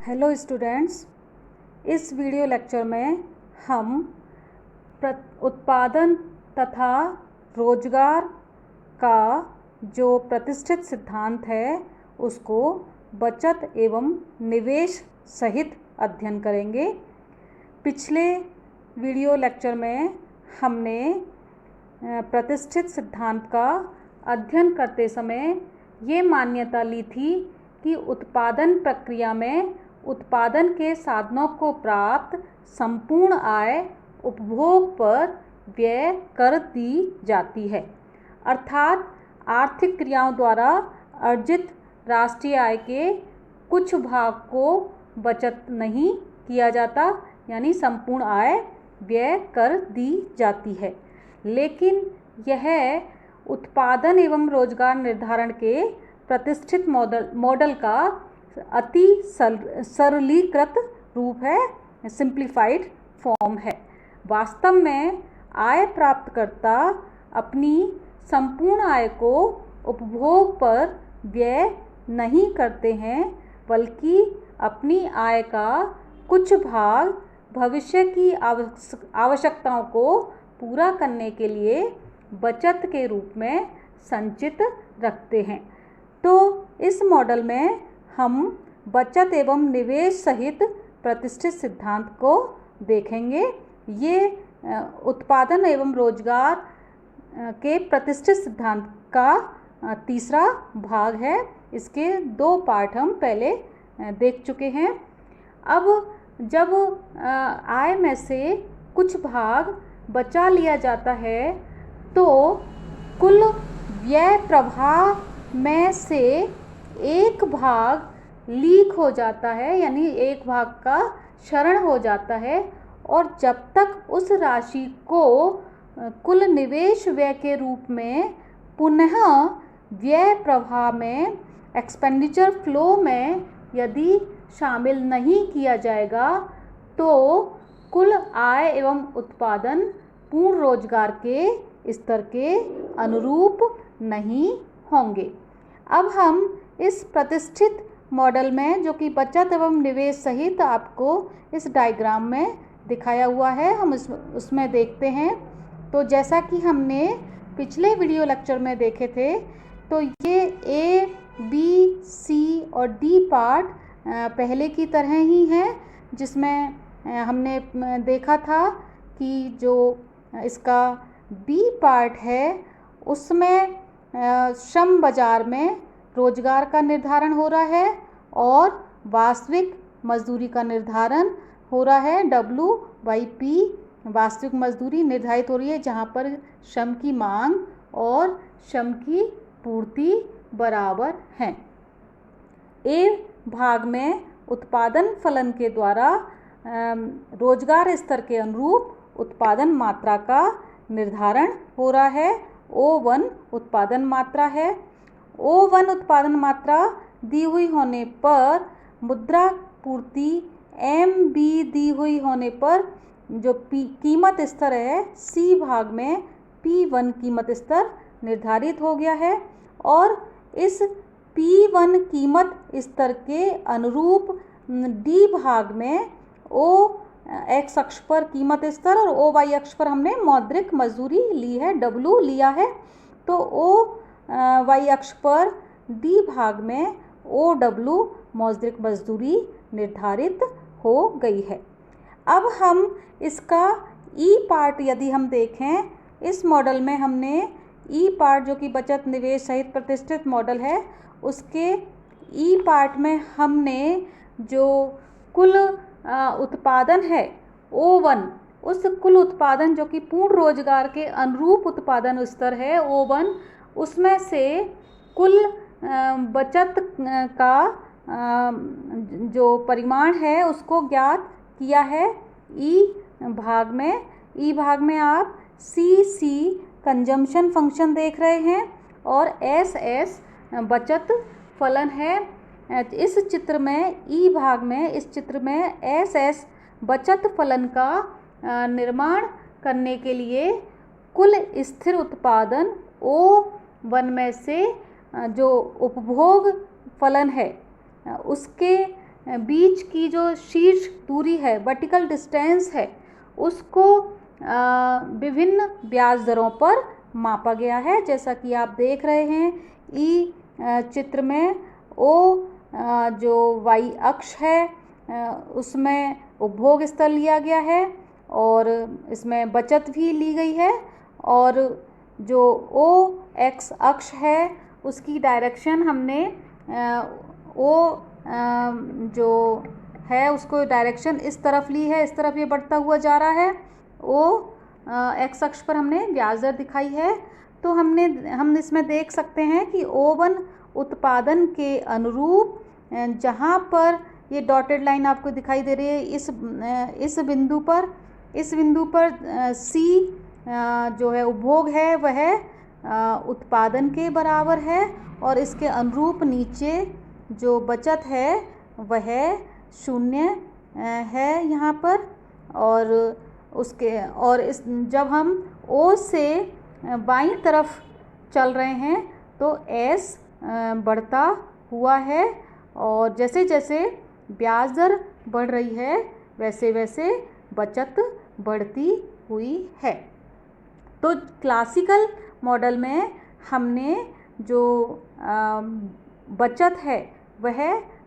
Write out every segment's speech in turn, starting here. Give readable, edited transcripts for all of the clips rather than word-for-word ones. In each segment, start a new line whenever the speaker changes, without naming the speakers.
Hello students, इस video lecture में हम उत्पादन तथा रोजगार का जो प्रतिष्ठित सिद्धांत है उसको बचत एवं निवेश सहित अध्ययन करेंगे। पिछले वीडियो लेक्चर में हमने प्रतिष्ठित सिद्धांत का अध्ययन करते समय ये मान्यता ली थी कि उत्पादन प्रक्रिया में उत्पादन के साधनों को प्राप्त संपूर्ण आय उपभोग पर व्यय कर दी जाती है, अर्थात आर्थिक क्रियाओं द्वारा अर्जित राष्ट्रीय आय के कुछ भाग को बचत नहीं किया जाता, यानी संपूर्ण आय व्यय कर दी जाती है। लेकिन यह उत्पादन एवं रोजगार निर्धारण के प्रतिष्ठित मॉडल का अति सरलीकृत रूप है, सिंप्लीफाइड फॉर्म है। वास्तव में आय प्राप्तकर्ता अपनी संपूर्ण आय को उपभोग पर व्यय नहीं करते हैं, बल्कि अपनी आय का कुछ भाग भविष्य की आवश्यकताओं को पूरा करने के लिए बचत के रूप में संचित रखते हैं। तो इस मॉडल में हम बचत एवं निवेश सहित प्रतिष्ठित सिद्धांत को देखेंगे। ये उत्पादन एवं रोजगार के प्रतिष्ठित सिद्धांत का तीसरा भाग है। इसके दो पार्ट हम पहले देख चुके हैं। अब जब आय में से कुछ भाग बचा लिया जाता है तो कुल व्यय प्रवाह में से एक भाग लीक हो जाता है, यानी एक भाग का क्षरण हो जाता है, और जब तक उस राशि को कुल निवेश व्यय के रूप में पुनः व्यय प्रवाह में एक्सपेंडिचर फ्लो में यदि शामिल नहीं किया जाएगा तो कुल आय एवं उत्पादन पूर्ण रोजगार के स्तर के अनुरूप नहीं होंगे। अब हम इस प्रतिष्ठित मॉडल में, जो कि बचत एवं निवेश सहित आपको इस डायग्राम में दिखाया हुआ है, हम उसमें देखते हैं। तो जैसा कि हमने पिछले वीडियो लेक्चर में देखे थे, तो ये ए, बी, सी और डी पार्ट पहले की तरह ही हैं, जिसमें हमने देखा था कि जो इसका बी पार्ट है उसमें श्रम बाजार में रोजगार का निर्धारण हो रहा है और वास्तविक मजदूरी का निर्धारण हो रहा है। WYP वास्तविक मजदूरी निर्धारित हो रही है, जहाँ पर श्रम की मांग और श्रम की पूर्ति बराबर हैं। ए भाग में उत्पादन फलन के द्वारा रोजगार स्तर के अनुरूप उत्पादन मात्रा का निर्धारण हो रहा है। O1 उत्पादन मात्रा है। O1 उत्पादन मात्रा दी हुई होने पर मुद्रा पूर्ति MB दी हुई होने पर जो कीमत स्तर है C भाग में P1 कीमत स्तर निर्धारित हो गया है, और इस P1 कीमत स्तर के अनुरूप D भाग में O एक्स अक्ष पर कीमत स्तर और OY अक्ष पर हमने मौद्रिक मजदूरी ली है, W लिया है। तो OY अक्ष पर D भाग में OW मौद्रिक मजदूरी निर्धारित हो गई है। अब हम इसका ई पार्ट यदि हम देखें, इस मॉडल में हमने ई पार्ट, जो कि बचत निवेश सहित प्रतिष्ठित मॉडल है, उसके ई पार्ट में हमने जो कुल उत्पादन है O1, उस कुल उत्पादन जो कि पूर्ण रोजगार के अनुरूप उत्पादन स्तर है O1, उसमें से कुल बचत का जो परिमाण है उसको ज्ञात किया है ई भाग में। ई भाग में आप CC कंजम्पशन फंक्शन देख रहे हैं और SS बचत फलन है। इस चित्र में ई भाग में, इस चित्र में SS बचत फलन का निर्माण करने के लिए कुल स्थिर उत्पादन O1 में से जो उपभोग फलन है उसके बीच की जो शीर्ष दूरी है, वर्टिकल डिस्टेंस है, उसको विभिन्न ब्याज दरों पर मापा गया है। जैसा कि आप देख रहे हैं ई चित्र में ओ जो वाई अक्ष है उसमें उपभोग स्तर लिया गया है और इसमें बचत भी ली गई है, और जो ओ एक्स अक्ष है उसकी डायरेक्शन हमने ओ जो है उसको डायरेक्शन इस तरफ ली है, इस तरफ ये बढ़ता हुआ जा रहा है। ओ एक्स अक्ष पर हमने ब्याज दर दिखाई है। तो हम इसमें देख सकते हैं कि O1 उत्पादन के अनुरूप जहाँ पर ये डॉटेड लाइन आपको दिखाई दे रही है, इस बिंदु पर C जो है उपभोग है वह उत्पादन के बराबर है, और इसके अनुरूप नीचे जो बचत है वह 0 है यहाँ पर। और जब हम O से बाईं तरफ चल रहे हैं तो S बढ़ता हुआ है, और जैसे जैसे ब्याज दर बढ़ रही है वैसे वैसे बचत बढ़ती हुई है। तो क्लासिकल मॉडल में हमने जो बचत है वह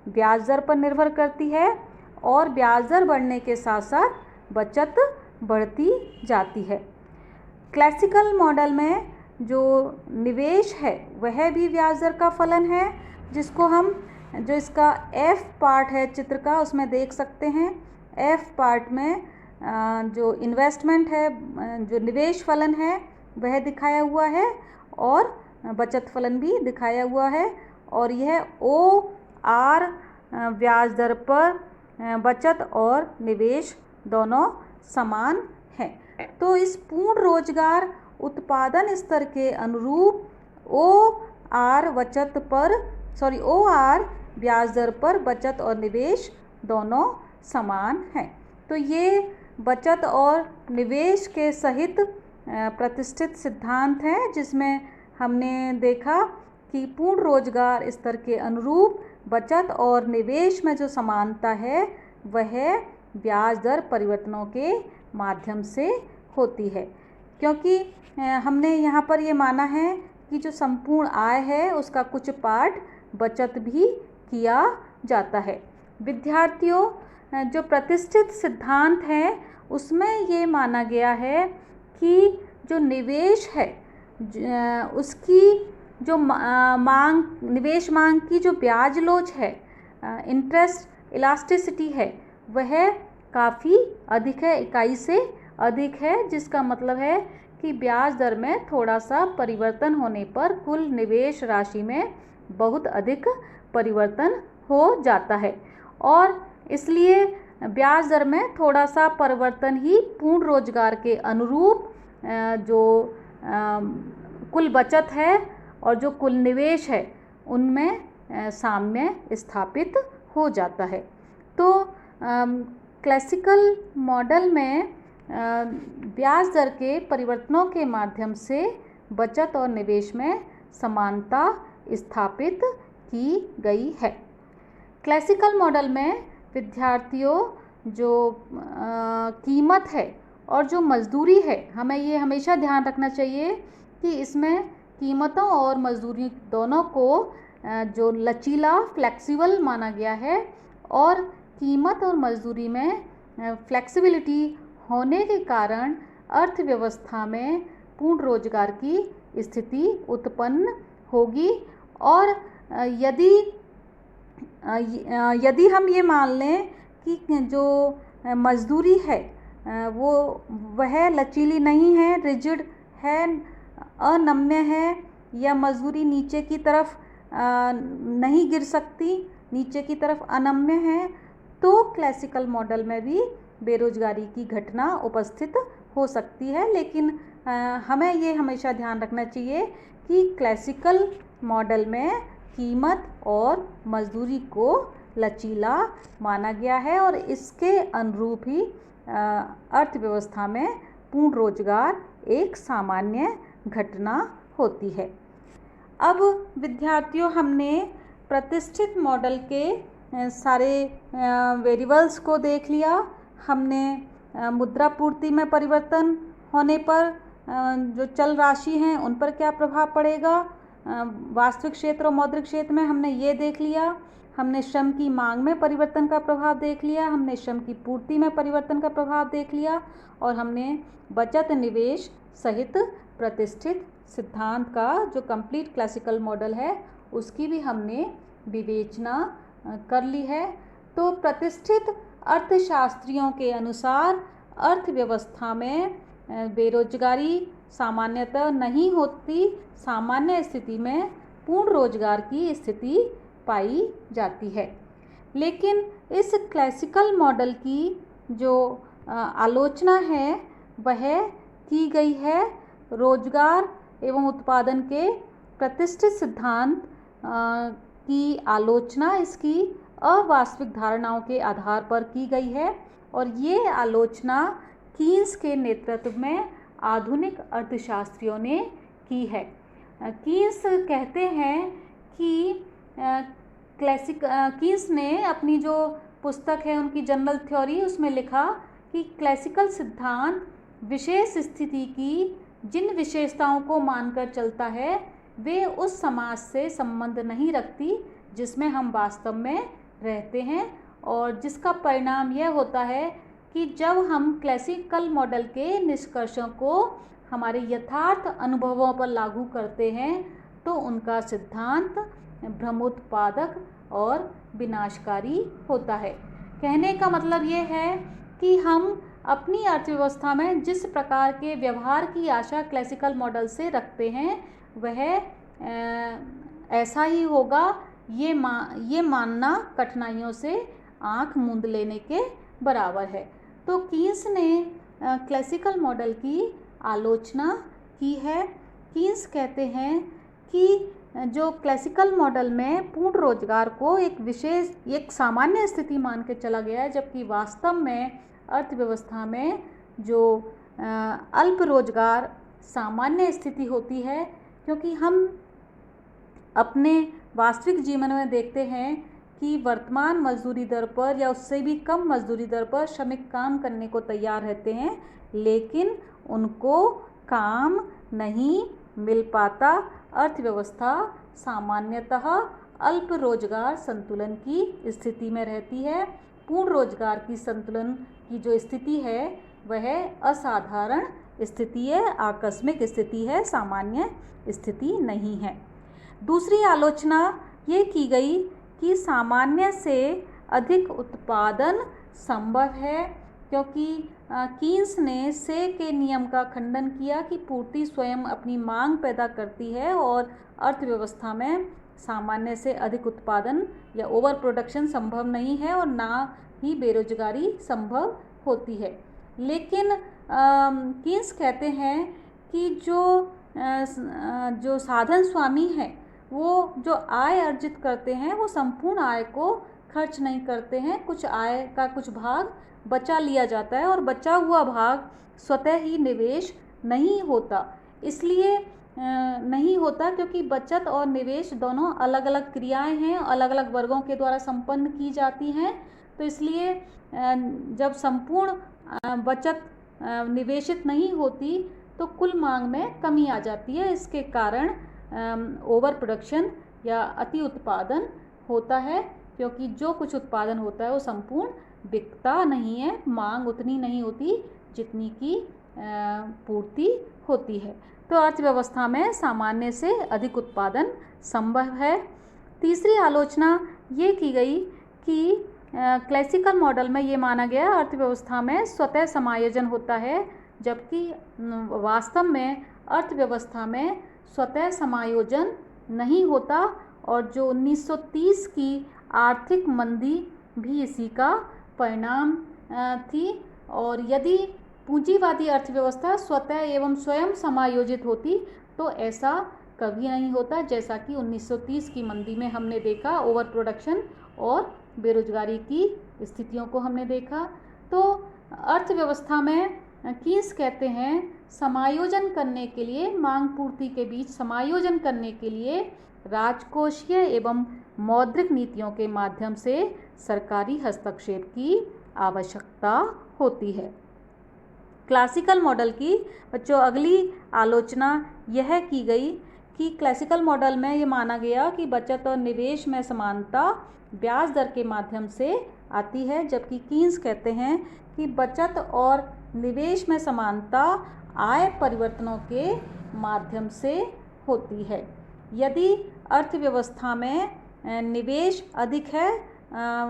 ब्याज दर पर निर्भर करती है, और ब्याज दर बढ़ने के साथ साथ बचत बढ़ती जाती है। क्लासिकल मॉडल में जो निवेश है वह भी ब्याज दर का फलन है, जिसको हम जो इसका F पार्ट है चित्र का उसमें देख सकते हैं। F पार्ट में जो इन्वेस्टमेंट है, जो निवेश फलन है वह दिखाया हुआ है, और बचत फलन भी दिखाया हुआ है, और यह OR ब्याज दर पर बचत और निवेश दोनों समान हैं। तो इस पूर्ण रोजगार उत्पादन स्तर के अनुरूप OR ब्याज दर पर बचत और निवेश दोनों समान हैं। तो ये बचत और निवेश के सहित प्रतिष्ठित सिद्धांत हैं, जिसमें हमने देखा कि पूर्ण रोजगार स्तर के अनुरूप बचत और निवेश में जो समानता है वह ब्याज दर परिवर्तनों के माध्यम से होती है, क्योंकि हमने यहाँ पर ये माना है कि जो संपूर्ण आय है उसका कुछ पार्ट बचत भी किया जाता है। विद्यार्थियों, जो प्रतिष्ठित सिद्धांत है उसमें ये माना गया है कि जो निवेश है उसकी जो निवेश मांग की जो ब्याज लोच है, इंटरेस्ट इलास्टिसिटी है, वह काफ़ी अधिक है, इकाई से अधिक है, जिसका मतलब है कि ब्याज दर में थोड़ा सा परिवर्तन होने पर कुल निवेश राशि में बहुत अधिक परिवर्तन हो जाता है, और इसलिए ब्याज दर में थोड़ा सा परिवर्तन ही पूर्ण रोजगार के अनुरूप जो कुल बचत है और जो कुल निवेश है उनमें साम्य स्थापित हो जाता है। तो क्लासिकल मॉडल में ब्याज दर के परिवर्तनों के माध्यम से बचत और निवेश में समानता स्थापित की गई है। क्लासिकल मॉडल में विद्यार्थियों जो कीमत है और जो मजदूरी है, हमें ये हमेशा ध्यान रखना चाहिए कि इसमें कीमतों और मजदूरी दोनों को जो लचीला फ्लेक्सिबल माना गया है, और कीमत और मजदूरी में फ्लेक्सिबिलिटी होने के कारण अर्थव्यवस्था में पूर्ण रोजगार की स्थिति उत्पन्न होगी। और यदि हम ये मान लें कि जो मजदूरी है वह लचीली नहीं है, रिजिड है, अनम्य है, या मजदूरी नीचे की तरफ नहीं गिर सकती, नीचे की तरफ अनम्य है, तो क्लासिकल मॉडल में भी बेरोजगारी की घटना उपस्थित हो सकती है। लेकिन हमें ये हमेशा ध्यान रखना चाहिए कि क्लासिकल मॉडल में कीमत और मजदूरी को लचीला माना गया है, और इसके अनुरूप ही अर्थव्यवस्था में पूर्ण रोजगार एक सामान्य घटना होती है। अब विद्यार्थियों, हमने प्रतिष्ठित मॉडल के सारे वेरिएबल्स को देख लिया। हमने मुद्रा पूर्ति में परिवर्तन होने पर जो चल राशि हैं उन पर क्या प्रभाव पड़ेगा, वास्तविक क्षेत्र और मौद्रिक क्षेत्र में हमने ये देख लिया। हमने श्रम की मांग में परिवर्तन का प्रभाव देख लिया, हमने श्रम की पूर्ति में परिवर्तन का प्रभाव देख लिया, और हमने बचत निवेश सहित प्रतिष्ठित सिद्धांत का जो कंप्लीट क्लासिकल मॉडल है उसकी भी हमने विवेचना कर ली है। तो प्रतिष्ठित अर्थशास्त्रियों के अनुसार अर्थव्यवस्था में बेरोजगारी सामान्यतः नहीं होती, सामान्य स्थिति में पूर्ण रोजगार की स्थिति पाई जाती है। लेकिन इस क्लासिकल मॉडल की जो आलोचना है वह की गई है रोजगार एवं उत्पादन के प्रतिष्ठित सिद्धांत की आलोचना इसकी अवास्तविक धारणाओं के आधार पर की गई है, और ये आलोचना कीन्स के नेतृत्व में आधुनिक अर्थशास्त्रियों ने की है। कीन्स कहते हैं कि कीन्स ने अपनी जो पुस्तक है उनकी जनरल थ्योरी उसमें लिखा कि क्लासिकल सिद्धांत विशेष स्थिति की जिन विशेषताओं को मानकर चलता है वे उस समाज से संबंध नहीं रखती जिसमें हम वास्तव में रहते हैं, और जिसका परिणाम यह होता है कि जब हम क्लासिकल मॉडल के निष्कर्षों को हमारे यथार्थ अनुभवों पर लागू करते हैं तो उनका सिद्धांत भ्रमोत्पादक और विनाशकारी होता है। कहने का मतलब ये है कि हम अपनी अर्थव्यवस्था में जिस प्रकार के व्यवहार की आशा क्लासिकल मॉडल से रखते हैं वह ऐसा ही होगा, ये मानना कठिनाइयों से आंख मूंद लेने के बराबर है। तो कीन्स ने क्लासिकल मॉडल की आलोचना की है। कीन्स कहते हैं कि जो क्लासिकल मॉडल में पूर्ण रोजगार को एक सामान्य स्थिति मान के चला गया है, जबकि वास्तव में अर्थव्यवस्था में जो अल्प रोजगार सामान्य स्थिति होती है, क्योंकि हम अपने वास्तविक जीवन में देखते हैं कि वर्तमान मजदूरी दर पर या उससे भी कम मजदूरी दर पर श्रमिक काम करने को तैयार रहते हैं, लेकिन उनको काम नहीं मिल पाता। अर्थव्यवस्था सामान्यतः अल्प रोजगार संतुलन की स्थिति में रहती है। पूर्ण रोजगार की संतुलन की जो स्थिति है वह असाधारण स्थिति है, आकस्मिक स्थिति है, सामान्य स्थिति नहीं है। दूसरी आलोचना ये की गई कि सामान्य से अधिक उत्पादन संभव है, क्योंकि कीन्स ने से के नियम का खंडन किया कि पूर्ति स्वयं अपनी मांग पैदा करती है और अर्थव्यवस्था में सामान्य से अधिक उत्पादन या ओवर प्रोडक्शन संभव नहीं है और ना ही बेरोजगारी संभव होती है। लेकिन कीन्स कहते हैं कि जो साधन स्वामी हैं वो जो आय अर्जित करते हैं वो संपूर्ण आय को खर्च नहीं करते हैं, कुछ आय का कुछ भाग बचा लिया जाता है और बचा हुआ भाग स्वतः ही निवेश नहीं होता। इसलिए नहीं होता क्योंकि बचत और निवेश दोनों अलग अलग क्रियाएं हैं, अलग अलग वर्गों के द्वारा संपन्न की जाती हैं। तो इसलिए जब संपूर्ण बचत निवेशित नहीं होती तो कुल मांग में कमी आ जाती है। इसके कारण ओवर प्रोडक्शन या अति उत्पादन होता है, क्योंकि जो कुछ उत्पादन होता है वो संपूर्ण बिकता नहीं है, मांग उतनी नहीं होती जितनी की पूर्ति होती है। तो अर्थव्यवस्था में सामान्य से अधिक उत्पादन संभव है। तीसरी आलोचना ये की गई कि क्लासिकल मॉडल में ये माना गया अर्थव्यवस्था में स्वतः समायोजन होता है, जबकि वास्तव में अर्थव्यवस्था में स्वतः समायोजन नहीं होता और जो 1930 की आर्थिक मंदी भी इसी का परिणाम थी। और यदि पूंजीवादी अर्थव्यवस्था स्वतः एवं स्वयं समायोजित होती तो ऐसा कभी नहीं होता, जैसा कि 1930 की मंदी में हमने देखा, ओवर प्रोडक्शन और बेरोजगारी की स्थितियों को हमने देखा। तो अर्थव्यवस्था में कीन्स कहते हैं समायोजन करने के लिए, मांग पूर्ति के बीच समायोजन करने के लिए राजकोषीय एवं मौद्रिक नीतियों के माध्यम से सरकारी हस्तक्षेप की आवश्यकता होती है। क्लासिकल मॉडल की बच्चों अगली आलोचना यह की गई कि क्लासिकल मॉडल में ये माना गया कि बचत और निवेश में समानता ब्याज दर के माध्यम से आती है, जबकि कीन्स कहते हैं कि बचत और निवेश में समानता आय परिवर्तनों के माध्यम से होती है। यदि अर्थव्यवस्था में निवेश अधिक है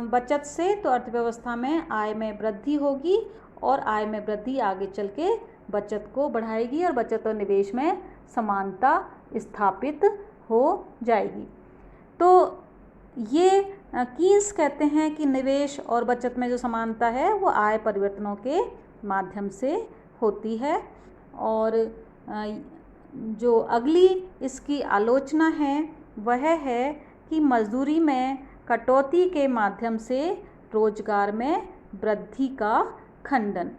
बचत से, तो अर्थव्यवस्था में आय में वृद्धि होगी और आय में वृद्धि आगे चल के बचत को बढ़ाएगी और बचत और निवेश में समानता स्थापित हो जाएगी। तो ये कीन्स कहते हैं कि निवेश और बचत में जो समानता है वो आय परिवर्तनों के माध्यम से होती है। और जो अगली इसकी आलोचना है वह है कि मजदूरी में कटौती के माध्यम से रोजगार में वृद्धि का खंडन।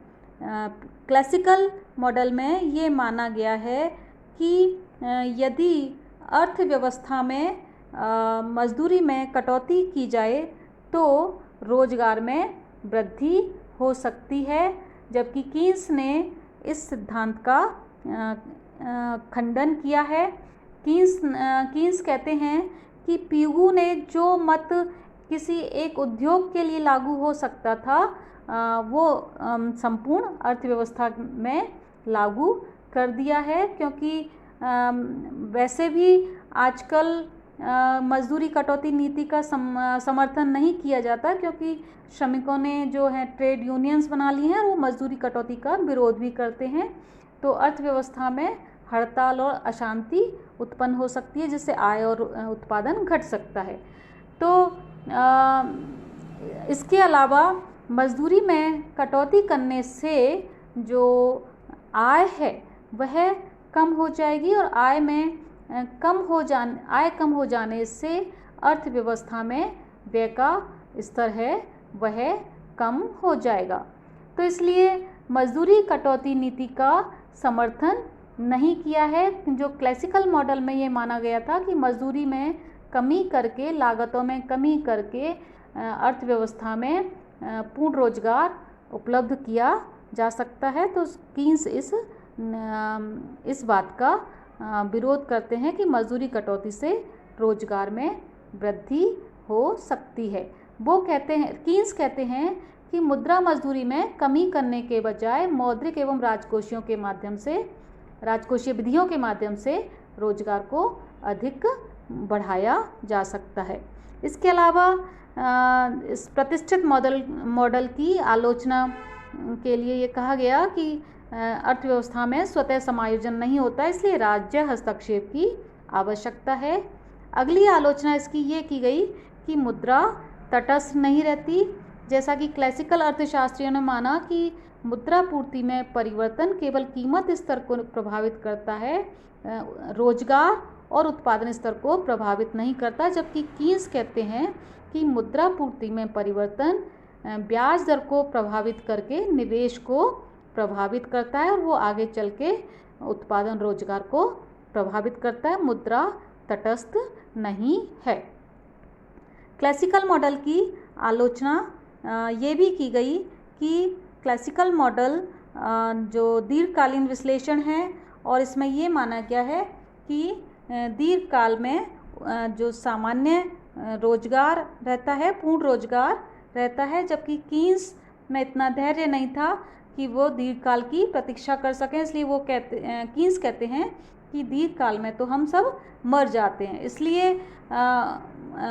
क्लासिकल मॉडल में ये माना गया है कि यदि अर्थव्यवस्था में मजदूरी में कटौती की जाए तो रोजगार में वृद्धि हो सकती है, जबकि कीन्स ने इस सिद्धांत का खंडन किया है। कीन्स कहते हैं कि पिगू ने जो मत किसी एक उद्योग के लिए लागू हो सकता था वो संपूर्ण अर्थव्यवस्था में लागू कर दिया है, क्योंकि वैसे भी आजकल मजदूरी कटौती नीति का समर्थन नहीं किया जाता, क्योंकि श्रमिकों ने जो है ट्रेड यूनियंस बना ली हैं, वो मजदूरी कटौती का विरोध भी करते हैं। तो अर्थव्यवस्था में हड़ताल और अशांति उत्पन्न हो सकती है, जिससे आय और उत्पादन घट सकता है। तो इसके अलावा मजदूरी में कटौती करने से जो आय है वह कम हो जाएगी और आय कम हो जाने से अर्थव्यवस्था में व्यय का स्तर है वह कम हो जाएगा। तो इसलिए मजदूरी कटौती नीति का समर्थन नहीं किया है। जो क्लासिकल मॉडल में ये माना गया था कि मजदूरी में कमी करके, लागतों में कमी करके अर्थव्यवस्था में पूर्ण रोजगार उपलब्ध किया जा सकता है। तो कीन्स इस बात का विरोध करते हैं कि मजदूरी कटौती से रोजगार में वृद्धि हो सकती है। कीन्स कहते हैं कि मुद्रा मजदूरी में कमी करने के बजाय मौद्रिक एवं राजकोषीय विधियों के माध्यम से रोजगार को अधिक बढ़ाया जा सकता है। इसके अलावा इस प्रतिष्ठित मॉडल की आलोचना के लिए ये कहा गया कि अर्थव्यवस्था में स्वतः समायोजन नहीं होता, इसलिए राज्य हस्तक्षेप की आवश्यकता है। अगली आलोचना इसकी ये की गई कि मुद्रा तटस्थ नहीं रहती। जैसा कि क्लासिकल अर्थशास्त्रियों ने माना कि मुद्रा पूर्ति में परिवर्तन केवल कीमत स्तर को प्रभावित करता है, रोजगार और उत्पादन स्तर को प्रभावित नहीं करता, जबकि कीन्स कहते हैं कि मुद्रा पूर्ति में परिवर्तन ब्याज दर को प्रभावित करके निवेश को प्रभावित करता है और वो आगे चल के उत्पादन रोजगार को प्रभावित करता है, मुद्रा तटस्थ नहीं है। क्लासिकल मॉडल की आलोचना ये भी की गई कि क्लासिकल मॉडल जो दीर्घकालीन विश्लेषण है और इसमें ये माना गया है कि दीर्घकाल में जो सामान्य रोजगार रहता है, पूर्ण रोजगार रहता है, जबकि कीन्स में इतना धैर्य नहीं था कि वो दीर्घकाल की प्रतीक्षा कर सकें। इसलिए कीन्स कहते हैं कि दीर्घकाल में तो हम सब मर जाते हैं, इसलिए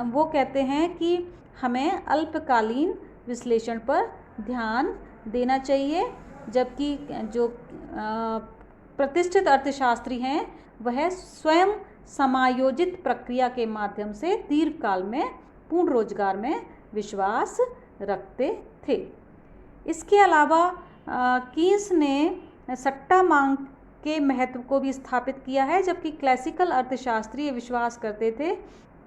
वो कहते हैं कि हमें अल्पकालीन विश्लेषण पर ध्यान देना चाहिए, जबकि जो प्रतिष्ठित अर्थशास्त्री हैं वह स्वयं समायोजित प्रक्रिया के माध्यम से दीर्घकाल में पूर्ण रोजगार में विश्वास रखते थे। इसके अलावा कीन्स ने सट्टा मांग के महत्व को भी स्थापित किया है, जबकि क्लासिकल अर्थशास्त्री विश्वास करते थे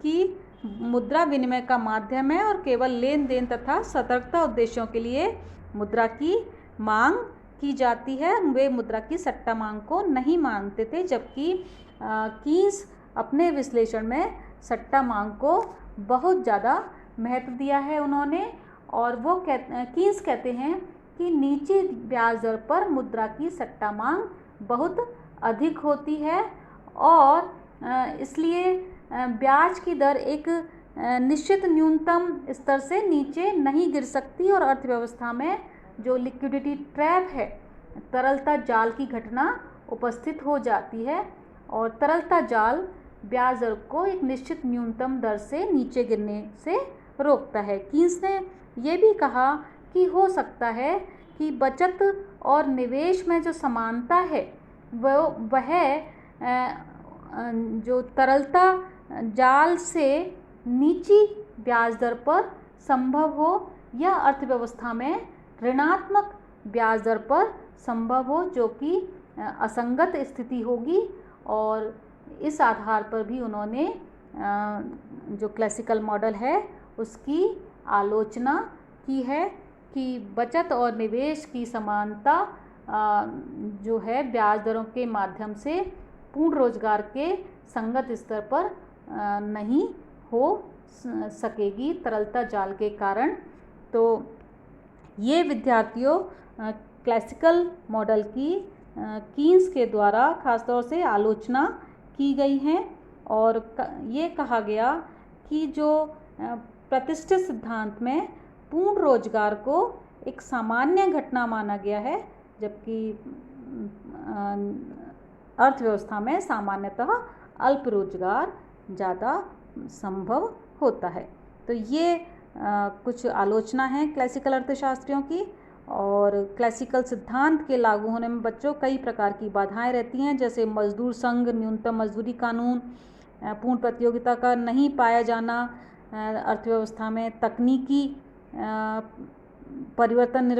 कि मुद्रा विनिमय का माध्यम है और केवल लेन देन तथा सतर्कता उद्देश्यों के लिए मुद्रा की मांग की जाती है। वे मुद्रा की सट्टा मांग को नहीं मानते थे, जबकि कीन्स अपने विश्लेषण में सट्टा मांग को बहुत ज़्यादा महत्व दिया है उन्होंने। और वो कीन्स कहते हैं कि नीचे ब्याज दर पर मुद्रा की सट्टा मांग बहुत अधिक होती है और इसलिए ब्याज की दर एक निश्चित न्यूनतम स्तर से नीचे नहीं गिर सकती और अर्थव्यवस्था में जो लिक्विडिटी ट्रैप है, तरलता जाल की घटना उपस्थित हो जाती है और तरलता जाल ब्याज दर को एक निश्चित न्यूनतम दर से नीचे गिरने से रोकता है। कीन्स ने ये भी कहा कि हो सकता है कि बचत और निवेश में जो समानता है वह जो तरलता जाल से नीची ब्याज दर पर संभव हो या अर्थव्यवस्था में ऋणात्मक ब्याज दर पर संभव हो, जो कि असंगत स्थिति होगी। और इस आधार पर भी उन्होंने जो क्लासिकल मॉडल है उसकी आलोचना की है कि बचत और निवेश की समानता जो है ब्याज दरों के माध्यम से पूर्ण रोजगार के संगत स्तर पर नहीं हो सकेगी तरलता जाल के कारण। तो ये विद्यार्थियों क्लासिकल मॉडल की कीन्स के द्वारा खासतौर से आलोचना की गई है और ये कहा गया कि जो प्रतिष्ठित सिद्धांत में पूर्ण रोजगार को एक सामान्य घटना माना गया है, जबकि अर्थव्यवस्था में सामान्यतः अल्प रोजगार ज़्यादा संभव होता है। तो ये कुछ आलोचना है क्लासिकल अर्थशास्त्रियों की। और क्लासिकल सिद्धांत के लागू होने में बच्चों कई प्रकार की बाधाएं रहती हैं, जैसे मजदूर संघ, न्यूनतम मजदूरी कानून, पूर्ण प्रतियोगिता का नहीं पाया जाना, अर्थव्यवस्था में तकनीकी परिवर्तन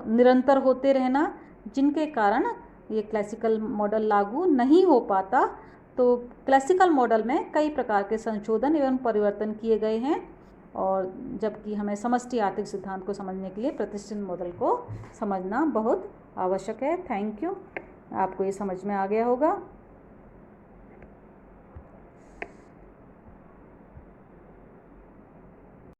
निरंतर होते रहना, जिनके कारण ये क्लासिकल मॉडल लागू नहीं हो पाता। तो क्लासिकल मॉडल में कई प्रकार के संशोधन एवं परिवर्तन किए गए हैं और जबकि हमें समष्टि आर्थिक सिद्धांत को समझने के लिए प्रतिष्ठित मॉडल को समझना बहुत आवश्यक है। Thank you. आपको ये समझ में आ गया होगा।